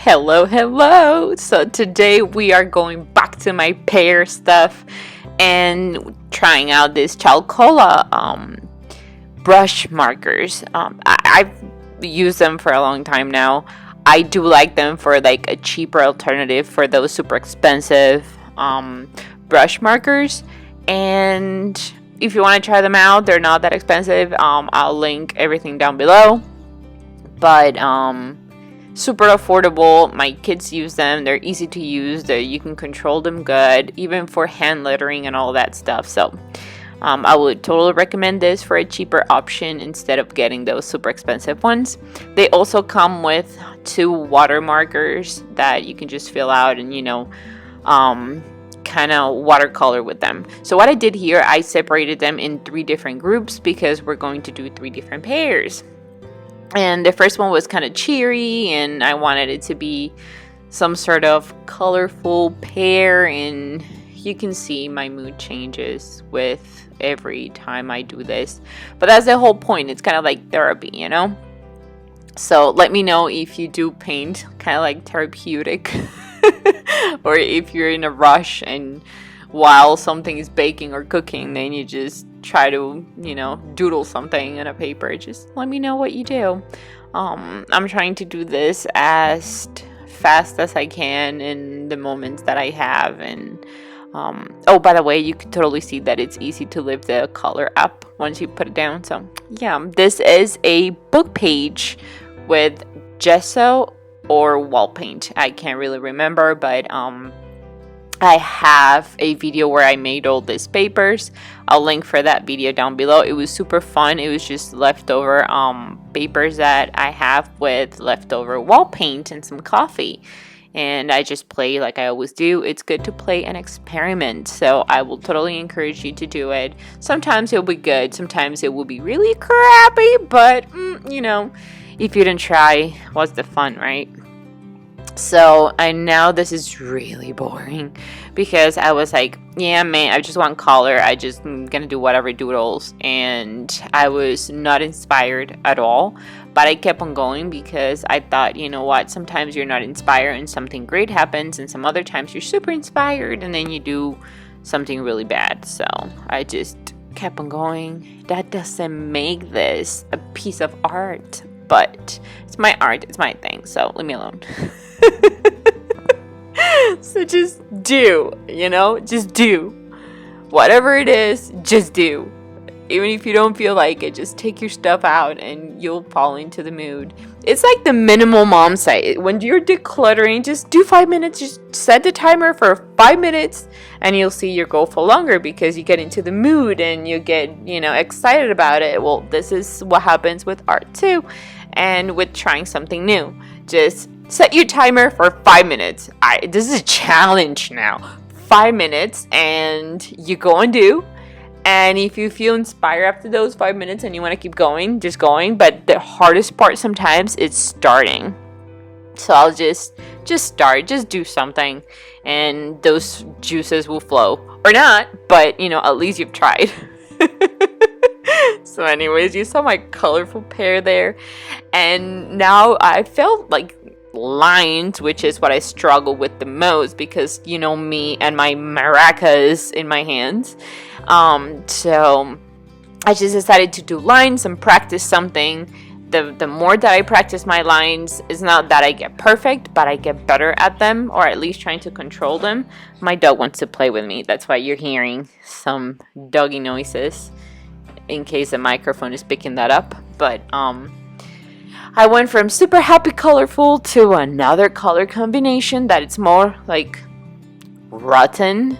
Hello. So today we are going back to my pear stuff and trying out this chalkola brush markers. I've used them for a long time now. I do like them for like a cheaper alternative for those super expensive brush markers. And if you want to try them out, they're not that expensive. I'll link everything down below. But super affordable. My kids use them. They're easy to use. You can control them good, even for hand lettering and all that stuff. So I would totally recommend this for a cheaper option instead of getting those super expensive ones. They also come with 2 water markers that you can just fill out and kind of watercolor with them. So what I did here, I separated them in 3 different groups because we're going to do 3 different pairs. And the first one was kind of cheery, and I wanted it to be some sort of colorful pear, and you can see my mood changes with every time I do this. But that's the whole point. It's kind of like therapy, So let me know if you do paint kind of like therapeutic or if you're in a rush and while something is baking or cooking, then you just try to, doodle something in a paper. Just let me know what you do. I'm trying to do this as fast as I can in the moments that I have. And by the way, you can totally see that it's easy to lift the color up once you put it down. So yeah, this is a book page with gesso or wall paint. I can't really remember, but I have a video where I made all these papers. I'll link for that video down below. It was super fun. It was just leftover papers that I have with leftover wall paint and some coffee. And I just play like I always do. It's good to play and experiment. So I will totally encourage you to do it. Sometimes it'll be good. Sometimes it will be really crappy. But, if you didn't try, what's the fun, right? So I know this is really boring because I was like, yeah, man, I just want color. I just gonna do whatever doodles. And I was not inspired at all. But I kept on going because I thought, sometimes you're not inspired and something great happens. And some other times you're super inspired and then you do something really bad. So I just kept on going. That doesn't make this a piece of art. But it's my art. It's my thing. So leave me alone. So just do, just do whatever it is, just do. Even if you don't feel like it, just take your stuff out and you'll fall into the mood. It's like the minimal mom site. When you're decluttering, just do 5 minutes. Just set the timer for 5 minutes and you'll see your goal for longer because you get into the mood and you get, excited about it. Well, this is what happens with art too and with trying something new. Just set your timer for 5 minutes. This is a challenge now. 5 minutes and you go and do. And if you feel inspired after those 5 minutes and you want to keep going, just going. But the hardest part sometimes is starting. So I'll just start, just do something and those juices will flow. Or not, but at least you've tried. So anyways, you saw my colorful pear there. And now I felt like lines, which is what I struggle with the most because me and my maracas in my hands. So I just decided to do lines and practice something. The more that I practice my lines, it's not that I get perfect, but I get better at them, or at least trying to control them. My dog wants to play with me. That's why you're hearing some doggy noises in case the microphone is picking that up. But I went from super happy colorful to another color combination that it's more like rotten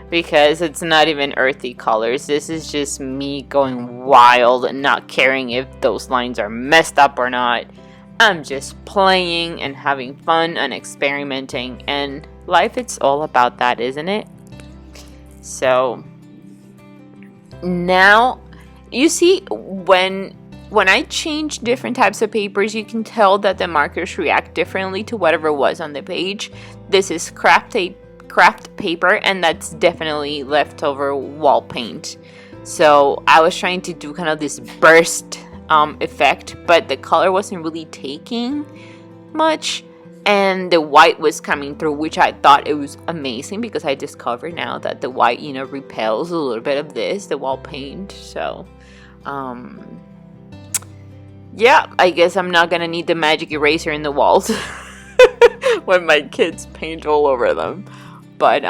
because it's not even earthy colors. This is just me going wild and not caring if those lines are messed up or not. I'm just playing and having fun and experimenting, and life, it's all about that, isn't it? So now you see when I change different types of papers, you can tell that the markers react differently to whatever was on the page. This is craft paper, and that's definitely leftover wall paint. So I was trying to do kind of this burst effect, but the color wasn't really taking much. and the white was coming through, which I thought it was amazing because I discovered now that the white, repels a little bit of the wall paint. So yeah, I guess I'm not gonna need the magic eraser in the walls when my kids paint all over them. But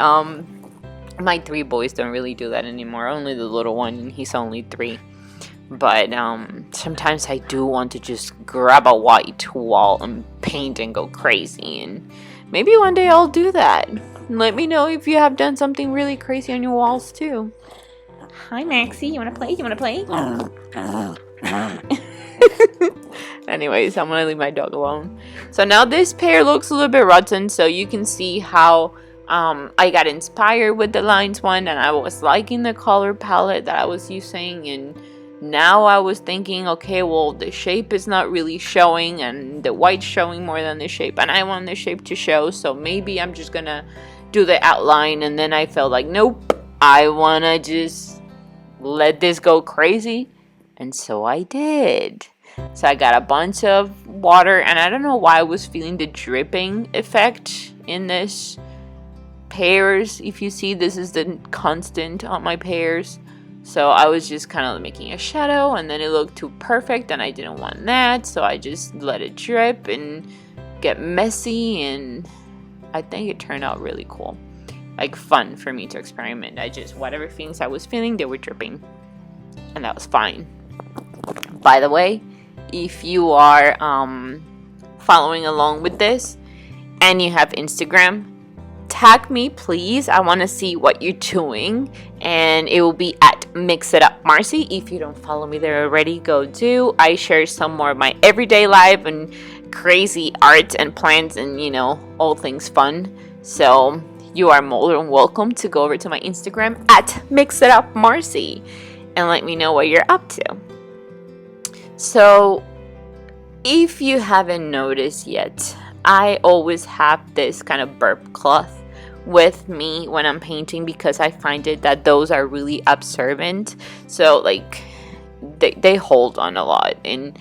my 3 boys don't really do that anymore. Only the little one, and he's only 3. But sometimes I do want to just grab a white wall and paint and go crazy. And maybe one day I'll do that. Let me know if you have done something really crazy on your walls too. Hi, Maxie. You want to play? Anyways, I'm going to leave my dog alone. So now this pear looks a little bit rotten. So you can see how I got inspired with the lines one. And I was liking the color palette that I was using. And now I was thinking, okay, well, the shape is not really showing and the white's showing more than the shape, and I want the shape to show, so maybe I'm just gonna do the outline. And then I felt like, nope, I wanna just let this go crazy, and so I did. So I got a bunch of water, and I don't know why I was feeling the dripping effect in this pears. If you see, this is the constant on my pears. So I was just kind of making a shadow, and then it looked too perfect and I didn't want that, so I just let it drip and get messy, and I think it turned out really cool. Like fun for me to experiment. Whatever things I was feeling, they were dripping, and that was fine. By the way, if you are following along with this and you have Instagram, tag me please. I want to see what you're doing, and it will be at Mix It Up Marcy. If you don't follow me there already, go do. I share some more of my everyday life and crazy art and plans and all things fun. So you are more than welcome to go over to my Instagram at Mix It Up Marcy and let me know what you're up to. So if you haven't noticed yet, I always have this kind of burp cloth with me when I'm painting because I find it that those are really absorbent. So like they hold on a lot, and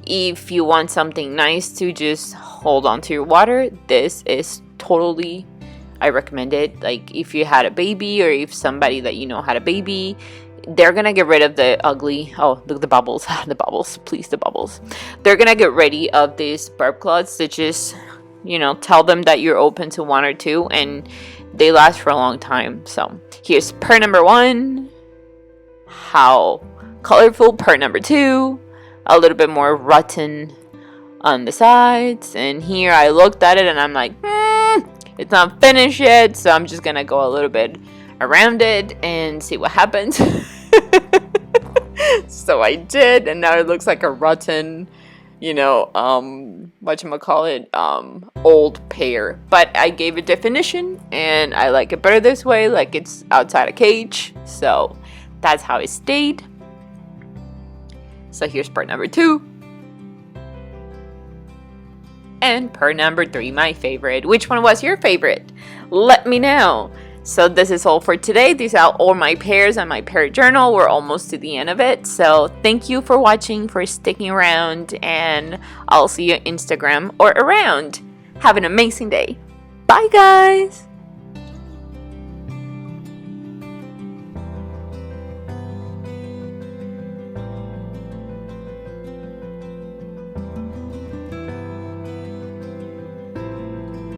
if you want something nice to just hold on to your water, this is totally, I recommend it. Like if you had a baby, or if somebody that had a baby, they're gonna get rid of the ugly, look, the bubbles, the bubbles, please, the bubbles. They're gonna get rid of these burp cloths to just tell them that you're open to 1 or 2, and they last for a long time. So here's pear number 1, how colorful. Pear number 2, a little bit more rotten on the sides, and here I looked at it and I'm like, it's not finished yet, so I'm just gonna go a little bit around it and see what happens. So I did, and now it looks like a rotten, old pear. But I gave it definition, and I like it better this way, like it's outside a cage. So that's how it stayed. So here's pear number 2. And pear number 3, my favorite. Which one was your favorite? Let me know. So this is all for today. These are all my pears and my pear journal. We're almost to the end of it. So thank you for watching, for sticking around, and I'll see you on Instagram or around. Have an amazing day. Bye, guys.